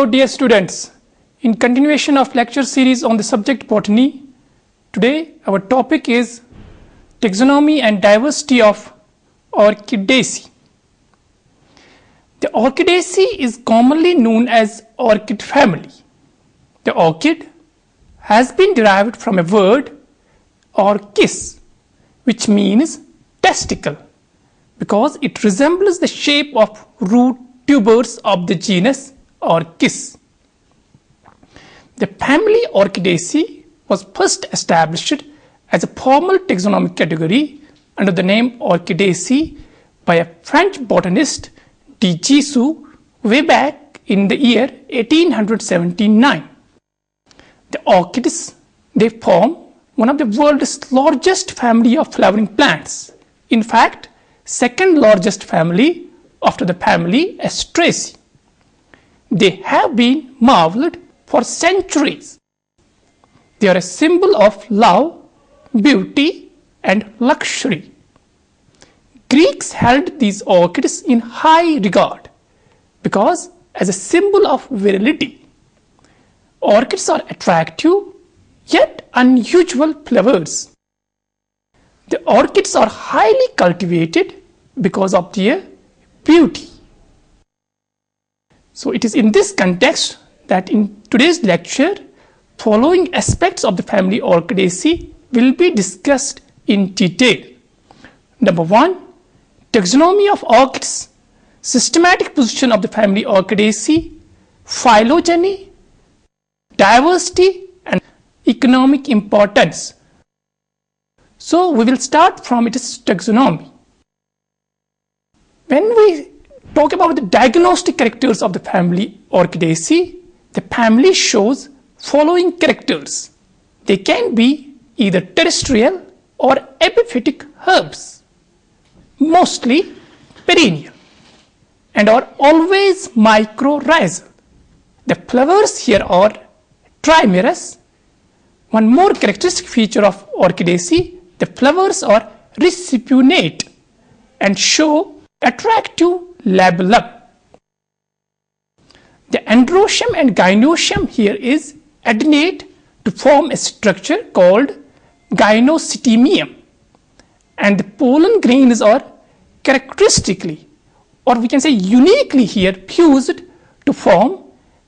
dear students, in continuation of lecture series on the subject botany, today our topic is taxonomy and diversity of Orchidaceae. The Orchidaceae is commonly known as orchid family. The orchid has been derived from a word orchis, which means testicle, because it resembles the shape of root tubers of the genus Orchis. The family Orchidaceae was first established as a formal taxonomic category under the name Orchidaceae by a French botanist de Jussieu way back in the year 1879. The orchids, they form one of the world's largest family of flowering plants. In fact, second largest family after the family Asteraceae. They have been marveled for centuries. They are a symbol of love, beauty, and luxury. Greeks held these orchids in high regard because as a symbol of virility. Orchids are attractive yet unusual flowers. The orchids are highly cultivated because of their beauty. So it is in this context that in today's lecture, following aspects of the family Orchidaceae will be discussed in detail. Number 1, taxonomy of orchids, systematic position of the family Orchidaceae, phylogeny, diversity, and economic importance. So we will start from its taxonomy. When we talk about the diagnostic characters of the family Orchidaceae, the family shows following characters. They can be either terrestrial or epiphytic herbs, mostly perennial, and are always mycorrhizal. The flowers here are trimerous. One more characteristic feature of Orchidaceae, the flowers are recipiennate and show attractive labellum. The androecium and gynoecium here is adnate to form a structure called gynocytemium, and the pollen grains are characteristically, or we can say uniquely here, fused to form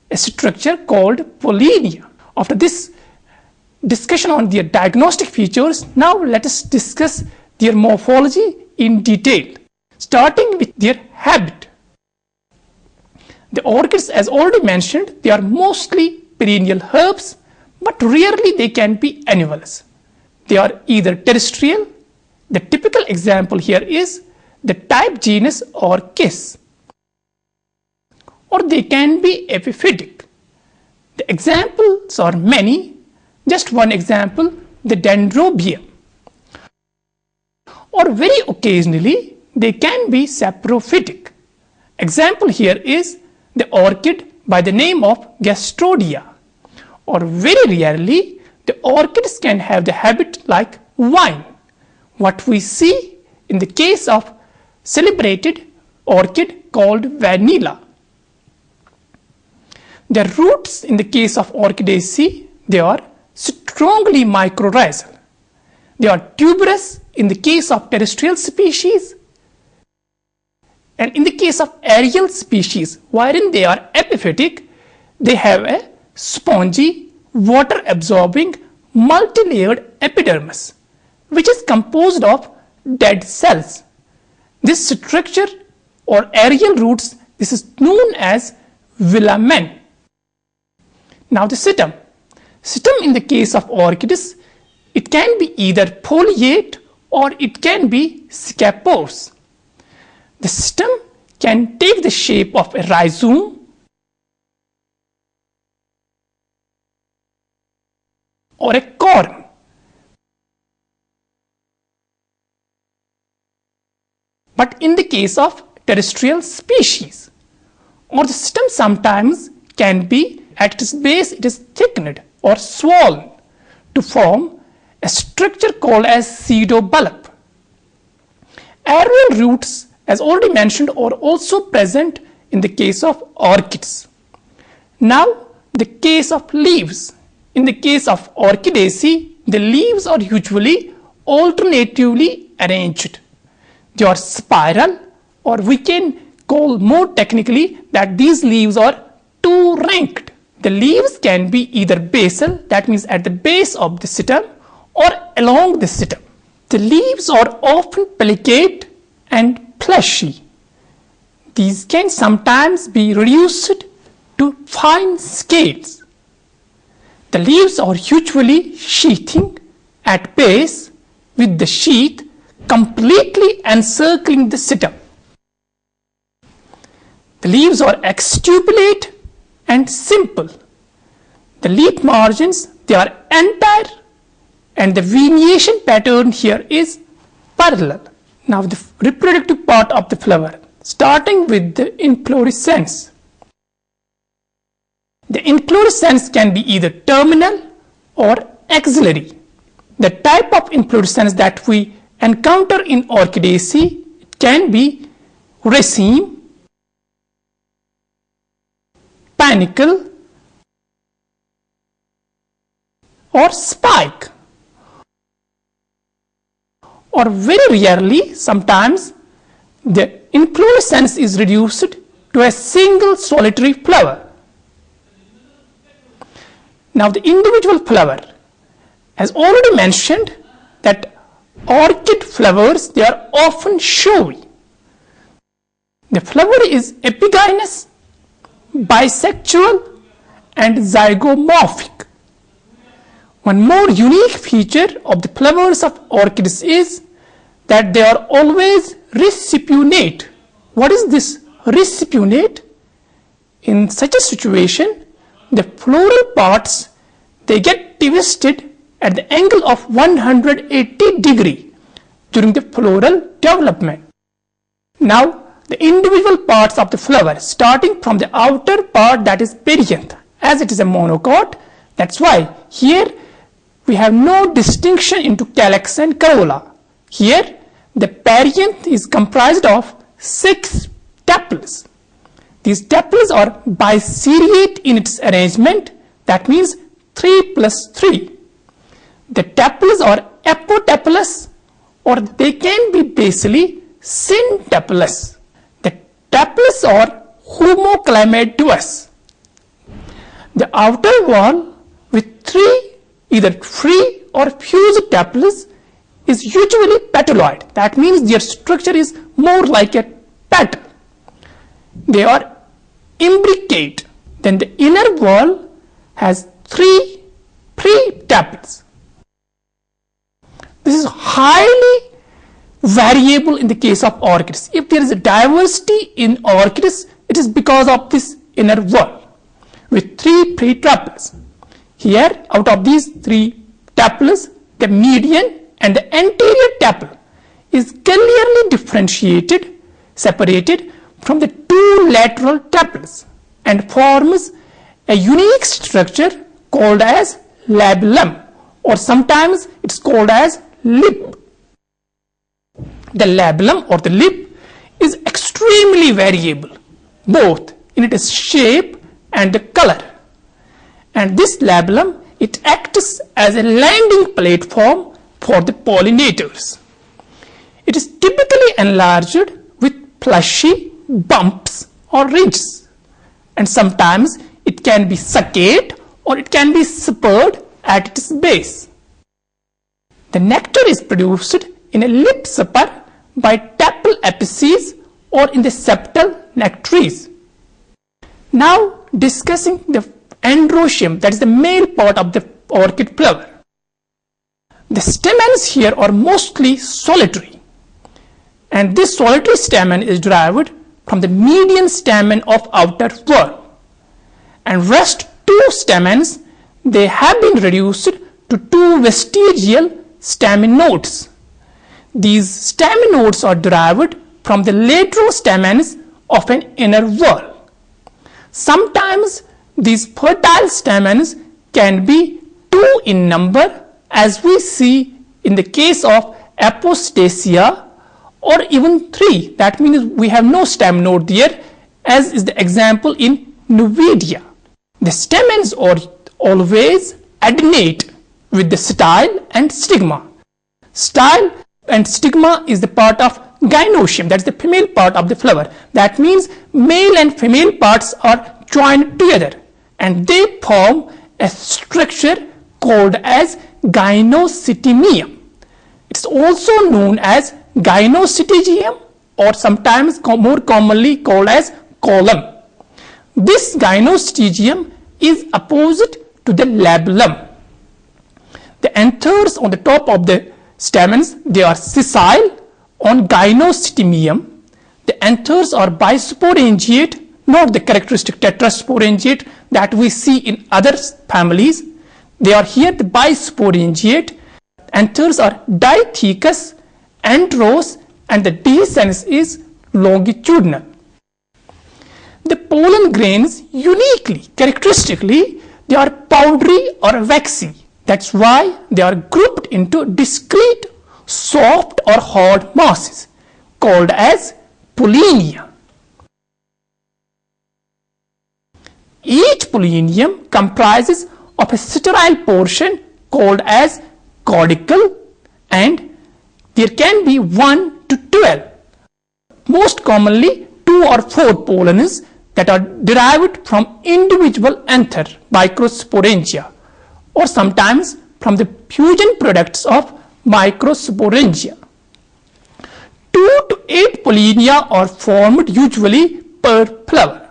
a structure called pollinia. After this discussion on their diagnostic features, now let us discuss their morphology in detail, starting with their habit. The orchids, as already mentioned, they are mostly perennial herbs, but rarely they can be annuals. They are either terrestrial. The typical example here is the type genus Orchis, or they can be epiphytic. The examples are many. Just one example, the dendrobium. Or very occasionally, they can be saprophytic. Example here is the orchid by the name of Gastrodia. Or very rarely, the orchids can have the habit like wine, what we see in the case of celebrated orchid called Vanilla. The roots in the case of Orchidaceae, they are strongly mycorrhizal. They are tuberous in the case of terrestrial species, and in the case of aerial species, wherein they are epiphytic, they have a spongy, water-absorbing, multi-layered epidermis, which is composed of dead cells. This structure or aerial roots, this is known as velamen. Now the stem. Stem in the case of orchids, it can be either foliate or it can be scapose. The stem can take the shape of a rhizome or a corm. But in the case of terrestrial species, or the stem sometimes can be at its base, it is thickened or swollen to form a structure called as pseudobulb. Aerial roots, as already mentioned, are also present in the case of orchids. Now the case of leaves. In the case of Orchidaceae, the leaves are usually alternatively arranged. They are spiral, or we can call more technically that these leaves are two-ranked. The leaves can be either basal, that means at the base of the stem, or along the stem. The leaves are often pellicate and fleshy. These can sometimes be reduced to fine scales. The leaves are usually sheathing at base, with the sheath completely encircling the stem. The leaves are extubulate and simple. The leaf margins, they are entire, and the venation pattern here is parallel. Now the reproductive part of the flower, starting with the inflorescence. The inflorescence can be either terminal or axillary. The type of inflorescence that we encounter in Orchidaceae can be raceme, panicle, or spike, or very rarely sometimes the inflorescence is reduced to a single solitary flower. Now the individual flower, as already mentioned, that orchid flowers, they are often showy. The flower is epigynous, bisexual, and zygomorphic. One more unique feature of the flowers of orchids is that they are always recipiunate. What is this recipiunate? In such a situation, the floral parts, they get twisted at the angle of 180 degree during the floral development. Now the individual parts of the flower, starting from the outer part, that is perianth, as it is a monocot, that's why here we have no distinction into calyx and corolla. Here the perianth is comprised of 6 tepals. These tepals are biseriate in its arrangement, that means 3 plus 3. The tepals are apotepalous, or they can be basally syntepalous. The tepals are homoclimatoous. The outer wall with 3 either free or fused tepals is usually petaloid. That means their structure is more like a petal. They are imbricate. Then the inner wall has 3 pre-tepals. This is highly variable in the case of orchids. If there is a diversity in orchids, it is because of this inner wall with 3 pre-tepals. Here, out of these 3 tepals, the median and the anterior tepal is clearly differentiated, separated from the 2 lateral tepals, and forms a unique structure called as labellum, or sometimes it's called as lip. The labellum or the lip is extremely variable, both in its shape and the color. And this labellum, it acts as a landing platform for the pollinators. It is typically enlarged with fleshy bumps or ridges, and sometimes it can be succate or it can be spurred at its base. The nectar is produced in a lip spur by tepal apices or in the septal nectaries. Now discussing the androecium, that is the male part of the orchid flower. The stamens here are mostly solitary, and this solitary stamen is derived from the median stamen of outer wall, and rest 2 stamens, they have been reduced to 2 vestigial stamen nodes. These stamen nodes are derived from the lateral stamens of an inner wall. Sometimes these fertile stamens can be 2 in number, as we see in the case of Apostasia, or even 3. That means we have no stamen node there, as is the example in Nuvidia. The stamens are always adnate with the style and stigma. Style and stigma is the part of gynoecium, that's the female part of the flower. That means male and female parts are joined together and they form a structure called as gynocytemium. It's also known as gynocytigium or sometimes more commonly called as column. This gynocytigium is opposite to the labellum. The anthers on the top of the stamens, they are sessile on gynocytemium. The anthers are bisporangiate, not the characteristic tetrasporangiate that we see in other families. They are here the bisporangiate. Anthers are dithecous, androus, and the dehiscence is longitudinal. The pollen grains uniquely, characteristically, they are powdery or waxy. That's why they are grouped into discrete, soft or hard masses called as pollinia. Each pollinium comprises of a sterile portion called as caudicle, and there can be 1 to 12. Most commonly 2 or 4 pollens that are derived from individual anther microsporangia or sometimes from the fusion products of microsporangia. 2 to 8 pollinia are formed usually per flower.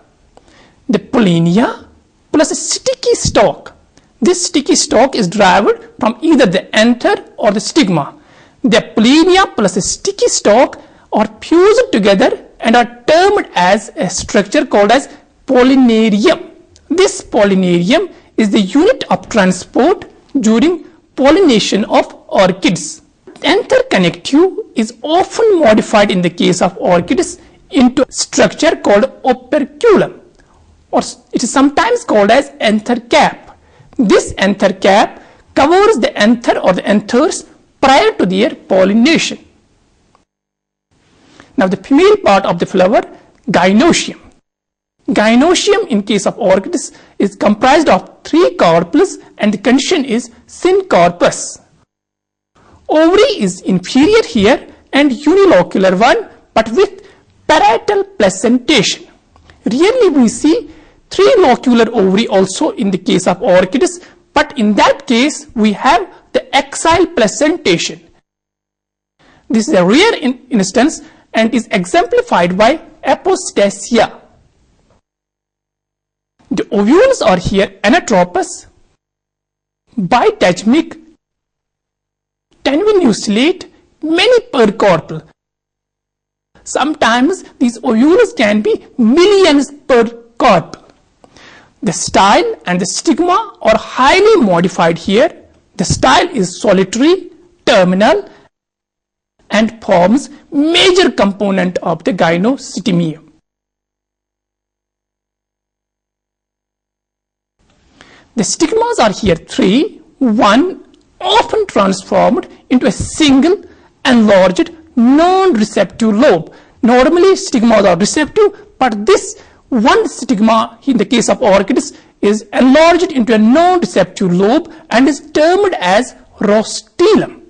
The pollinia plus a sticky stalk. This sticky stalk is derived from either the anther or the stigma. The pollinia plus a sticky stalk are fused together and are termed as a structure called as pollinarium. This pollinarium is the unit of transport during pollination of orchids. Anther connective is often modified in the case of orchids into a structure called operculum, or it is sometimes called as anther cap. This anther cap covers the anther or the anthers prior to their pollination. Now the female part of the flower, gynoecium. Gynoecium in case of orchids is comprised of 3 carpels and the condition is syncarpous. Ovary is inferior here and unilocular one but with parietal placentation. Rarely we see 3 locular ovary also in the case of orchids, but in that case we have the axile placentation. This is a rare instance and is exemplified by Apostasia. The ovules are here anatropous, bitegmic, tenuinuslate, many per carpel. Sometimes these ovules can be millions per carpel. The style and the stigma are highly modified here. The style is solitary, terminal, and forms major component of the gynocytemium. The stigmas are here 3, one often transformed into a single enlarged non-receptive lobe. Normally stigmas are receptive, but this one stigma in the case of orchids is enlarged into a non-receptive lobe and is termed as rostellum.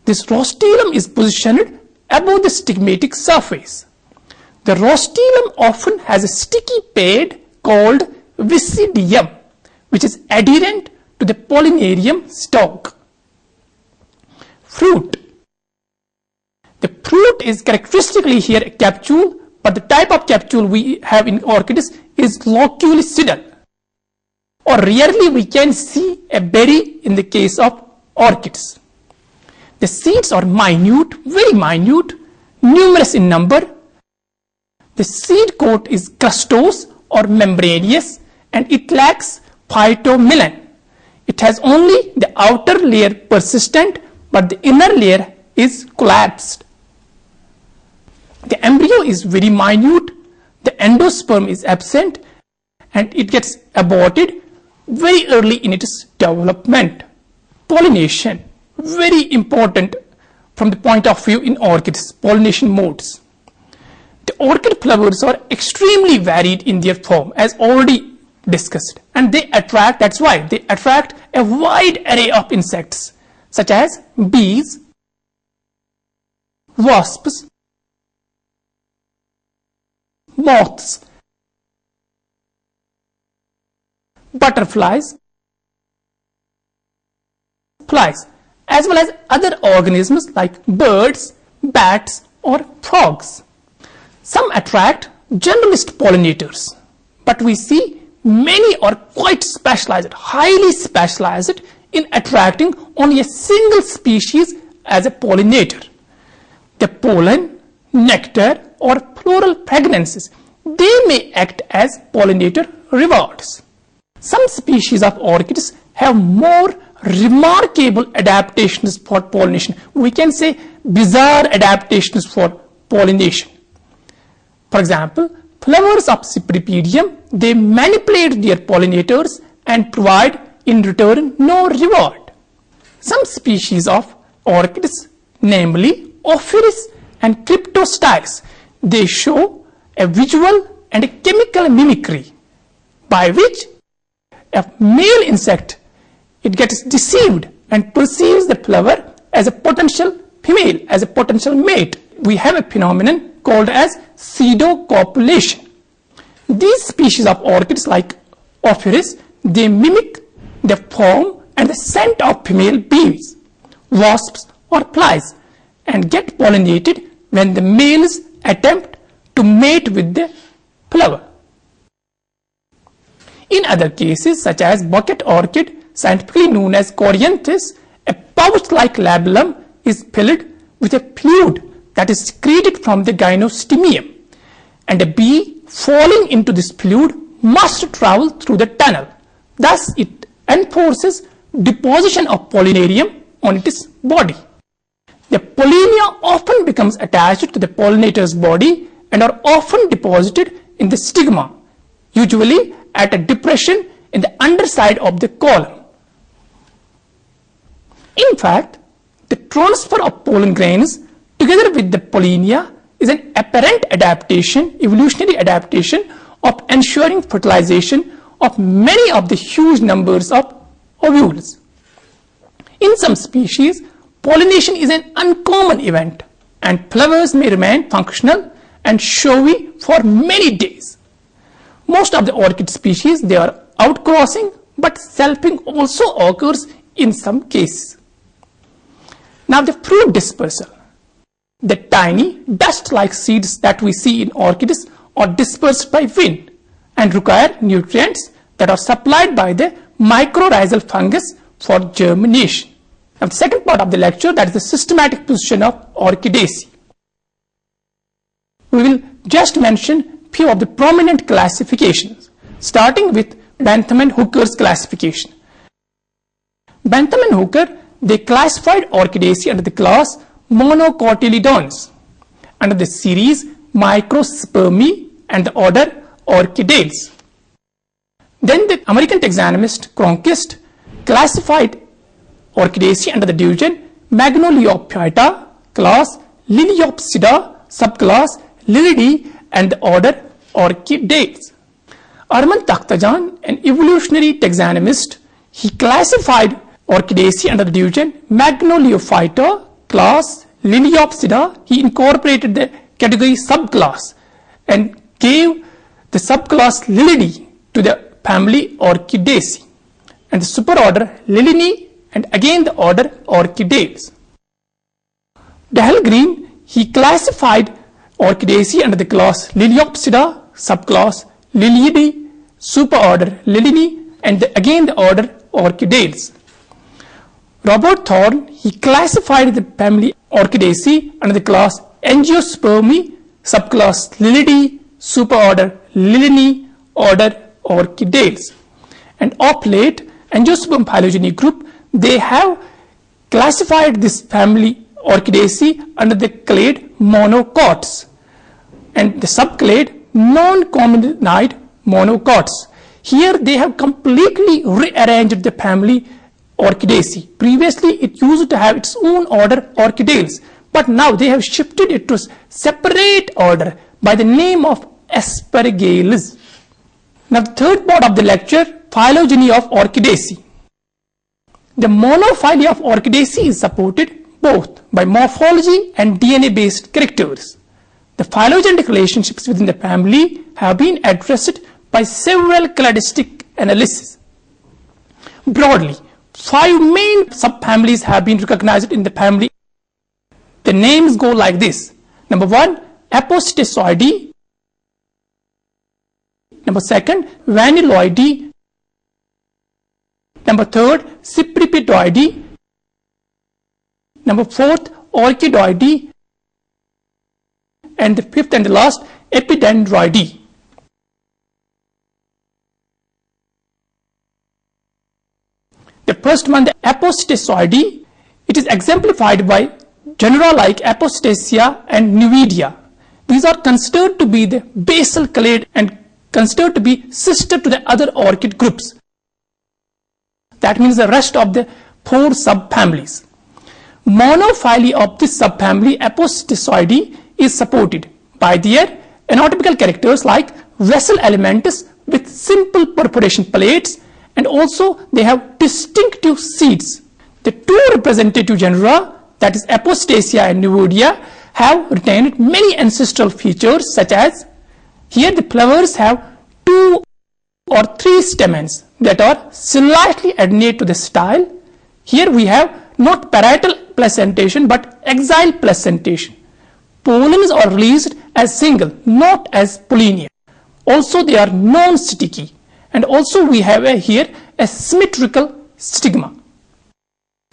This rostellum is positioned above the stigmatic surface. The rostellum often has a sticky pad called visidium, which is adherent to the pollinarium stalk. Fruit. The fruit is characteristically here a capsule, but the type of capsule we have in orchids is loculicidal, or rarely we can see a berry in the case of orchids. The seeds are minute, very minute, numerous in number. The seed coat is crustose or membranous and it lacks phytomelanin. It has only the outer layer persistent, but the inner layer is collapsed. The embryo is very minute, the endosperm is absent, and it gets aborted very early in its development. Pollination, very important from the point of view in orchids, pollination modes. The orchid flowers are extremely varied in their form, as already discussed, and they attract, that's why they attract a wide array of insects such as bees, wasps, moths, butterflies, flies, as well as other organisms like birds, bats, or frogs. Some attract generalist pollinators, but we see many are quite specialized, highly specialized in attracting only a single species as a pollinator. The pollen, nectar, or floral fragrances, they may act as pollinator rewards. Some species of orchids have more remarkable adaptations for pollination. We can say bizarre adaptations for pollination. For example, flowers of Cypripedium, they manipulate their pollinators and provide in return no reward. Some species of orchids, namely Ophiris and Cryptostyles, they show a visual and a chemical mimicry by which a male insect, it gets deceived and perceives the flower as a potential female, as a potential mate. We have a phenomenon called as pseudocopulation. These species of orchids like Ophiris, they mimic the form and the scent of female bees, wasps, or flies, and get pollinated when the males attempt to mate with the flower. In other cases, such as bucket orchid, scientifically known as Coryanthes, a pouch-like labellum is filled with a fluid that is secreted from the gynostemium, and a bee falling into this fluid must travel through the tunnel. Thus, it enforces deposition of pollinarium on its body. The pollinia often becomes attached to the pollinator's body and are often deposited in the stigma, usually at a depression in the underside of the column. In fact, the transfer of pollen grains together with the pollinia is an apparent adaptation, evolutionary adaptation of ensuring fertilization of many of the huge numbers of ovules. In some species, pollination is an uncommon event, and flowers may remain functional and showy for many days. Most of the orchid species, they are outcrossing, but selfing also occurs in some cases. Now, the fruit dispersal. The tiny dust-like seeds that we see in orchids are dispersed by wind and require nutrients that are supplied by the mycorrhizal fungus for germination. Now, the second part of the lecture, that is the systematic position of Orchidaceae. We will just mention few of the prominent classifications, starting with Bentham and Hooker's classification. Bentham and Hooker, they classified Orchidaceae under the class Monocotyledons, under the series Microspermae and the order Orchidales. Then the American taxonomist Cronquist classified Orchidaceae under the division Magnoliophyta, class Liliopsida, subclass Lilidae, and the order Orchidales. Armand Takhtajan, an evolutionary taxonomist, he classified Orchidaceae under the division Magnoliophyta, class Liliopsida. He incorporated the category subclass and gave the subclass Lilidae to the family Orchidaceae, and the superorder Lilinae, and again the order Orchidales. Dahlgren, he classified Orchidaceae under the class Liliopsida, subclass Liliidae, superorder Lilinae, and again the order Orchidales. Robert Thorne, he classified the family Orchidaceae under the class Angiospermae, subclass Lilidae, superorder Lilinae, order Orchidales. And of late, Angiosperm phylogeny group, they have classified this family Orchidaceae under the clade monocots and the subclade non-communide monocots. Here they have completely rearranged the family Orchidaceae. Previously it used to have its own order Orchidales, but now they have shifted it to a separate order by the name of Aspergillus. Now the third part of the lecture, phylogeny of Orchidaceae. The monophyly of Orchidaceae is supported both by morphology and DNA based characters. The phylogenetic relationships within the family have been addressed by several cladistic analyses. Broadly, 5 main subfamilies have been recognized in the family. The names go like this. Number 1, Apostatoideae. Number 2, Vanilloideae. Number 3, Cypripedidae. Number 4, Orchidoideae. And the 5th and the last, Epidendroideae. The first one, the Apostatoideae, it is exemplified by genera like Apostacea and Nuvidea. These are considered to be the basal clade and considered to be sister to the other orchid groups. That means the rest of the 4 subfamilies. Monophyly of this subfamily Apostatoideae is supported by their anatomical characters like vessel alimentus with simple perforation plates, and also they have distinctive seeds. The 2 representative genera, that is Apostacea and Nuvidea, have retained many ancestral features, such as here the flowers have 2 or 3 stamens that are slightly adnate to the style. Here we have not parietal placentation but axile placentation. Pollens are released as single, not as pollinia. Also they are non-sticky, and also we have here a symmetrical stigma.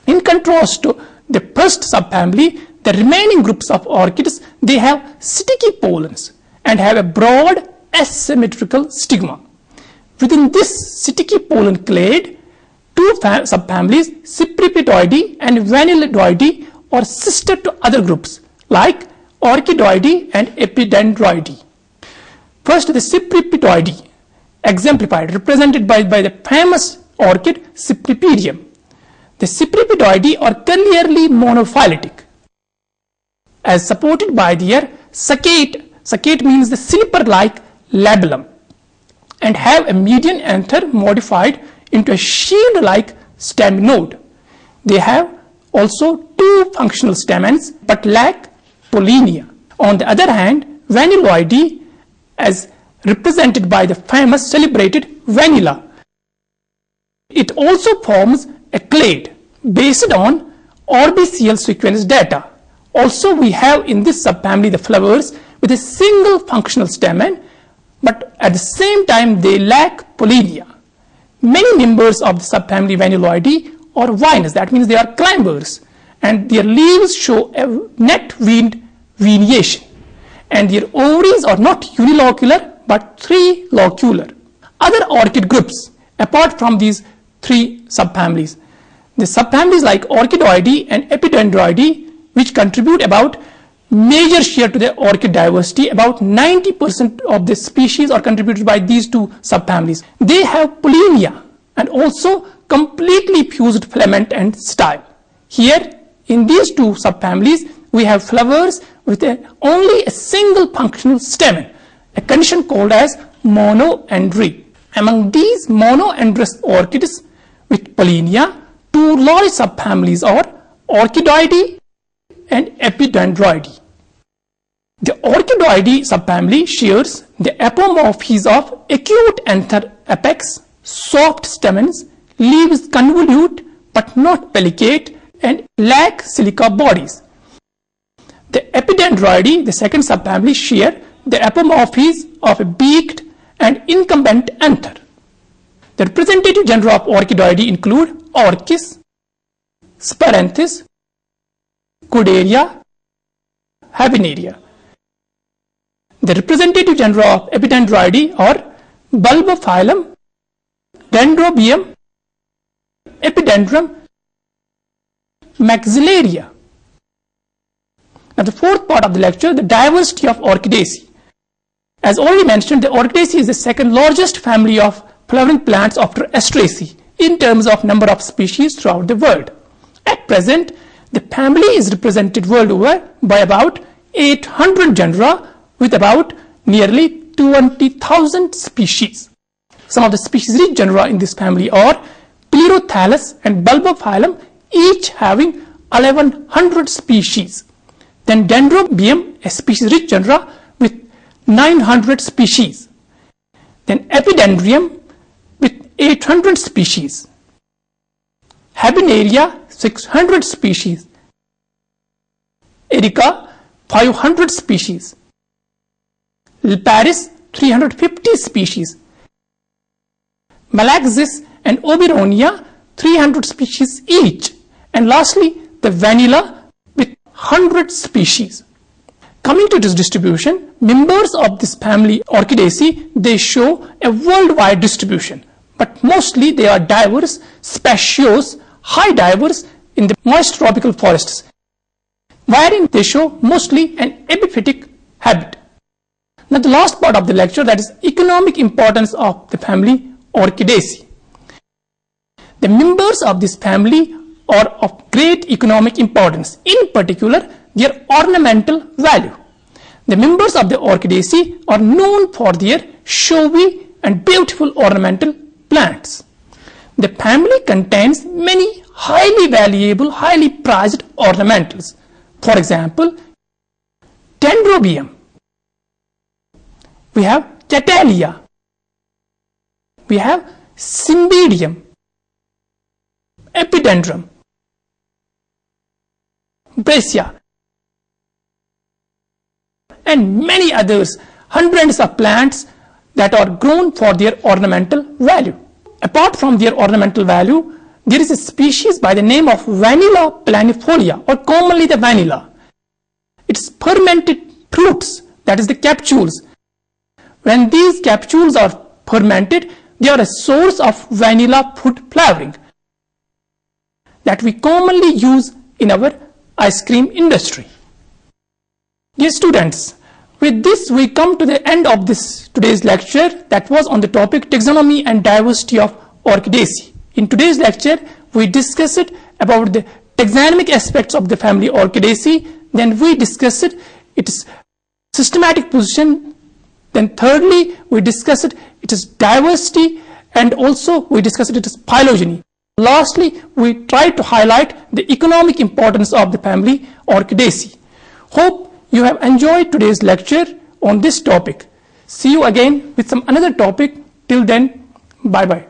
In contrast to the first subfamily, the remaining groups of orchids, they have sticky pollens and have a broad asymmetrical stigma. Within this sticky pollen clade, 2 subfamilies, Cypripedidae and Vanilloideae, are sister to other groups like Orchidoideae and Epidendroideae. First, the Cypripedidae, exemplified, represented by the famous orchid Cypripedium. The Cypripedidae are clearly monophyletic, as supported by their saccate. Saccate means the slipper-like labellum, and have a median anther modified into a shield-like stem node. They have also 2 functional stamens but lack pollinia. On the other hand, Vanilloideae, as represented by the famous celebrated vanilla, it also forms a clade based on orbiceal sequence data. Also we have in this subfamily the flowers with a single functional stamen, but at the same time they lack pollinia. Many members of the subfamily Vanilloideae are vinous, that means they are climbers, and their leaves show a net-veined veniation, and their ovaries are not unilocular but 3-locular. Other orchid groups apart from these 3 subfamilies, the subfamilies like Orchidoideae and Epidendroideae, which contribute about major share to the orchid diversity, about 90% of the species are contributed by these 2 subfamilies. They have pollinia and also completely fused filament and style. Here in these 2 subfamilies we have flowers with only a single functional stamen, a condition called as monoandry. Among these monoandrous orchids with pollinia, 2 large subfamilies are Orchidoideae and Epidendroideae. The Orchidoideae subfamily shares the apomorphies of acute anther apex, soft stamens, leaves convolute but not pellicate, and lack silica bodies. The Epidendroideae, the second subfamily, share the apomorphies of a beaked and incumbent anther. The representative genera of Orchidoideae include Orchis, Sparanthus, Codaria, Habenaria. The representative genera of Epidendroideae are Bulbophyllum, Dendrobium, Epidendrum, Maxillaria. Now the 4th part of the lecture, the diversity of Orchidaceae. As already mentioned, the Orchidaceae is the 2nd largest family of flowering plants after Asteraceae in terms of number of species throughout the world. At present, the family is represented world over by about 800 genera with about nearly 20,000 species. Some of the species rich genera in this family are Pleurothalus and Bulbophyllum, each having 1100 species. Then Dendrobium, a species rich genera with 900 species. Then Epidendrium with 800 species. Habenaria 600 species. Erica 500 species. Lparis 350 species. Malaxis and Oberonia 300 species each. And lastly, the vanilla with 100 species. Coming to this distribution, members of this family Orchidaceae, they show a worldwide distribution, but mostly they are diverse, spacious, high diverse in the moist tropical forests, wherein they show mostly an epiphytic habit. Now the last part of the lecture, that is economic importance of the family Orchidaceae. The members of this family are of great economic importance, in particular their ornamental value. The members of the Orchidaceae are known for their showy and beautiful ornamental plants. The family contains many highly valuable, highly prized ornamentals. For example, Dendrobium, we have Catalia, we have Cymbidium, Epidendrum, Brescia, and many others, hundreds of plants that are grown for their ornamental value. Apart from their ornamental value, there is a species by the name of Vanilla planifolia, or commonly the vanilla. Its fermented fruits, that is the capsules. When these capsules are fermented, they are a source of vanilla food flavoring that we commonly use in our ice cream industry. Dear students, with this we come to the end of today's lecture that was on the topic taxonomy and diversity of Orchidaceae. In today's lecture, we discussed about the taxonomic aspects of the family Orchidaceae, then we discussed its systematic position, then thirdly we discussed its diversity, and also we discussed its phylogeny. Lastly, we tried to highlight the economic importance of the family Orchidaceae. Hope you have enjoyed today's lecture on this topic. See you again with some another topic. Till then, bye bye.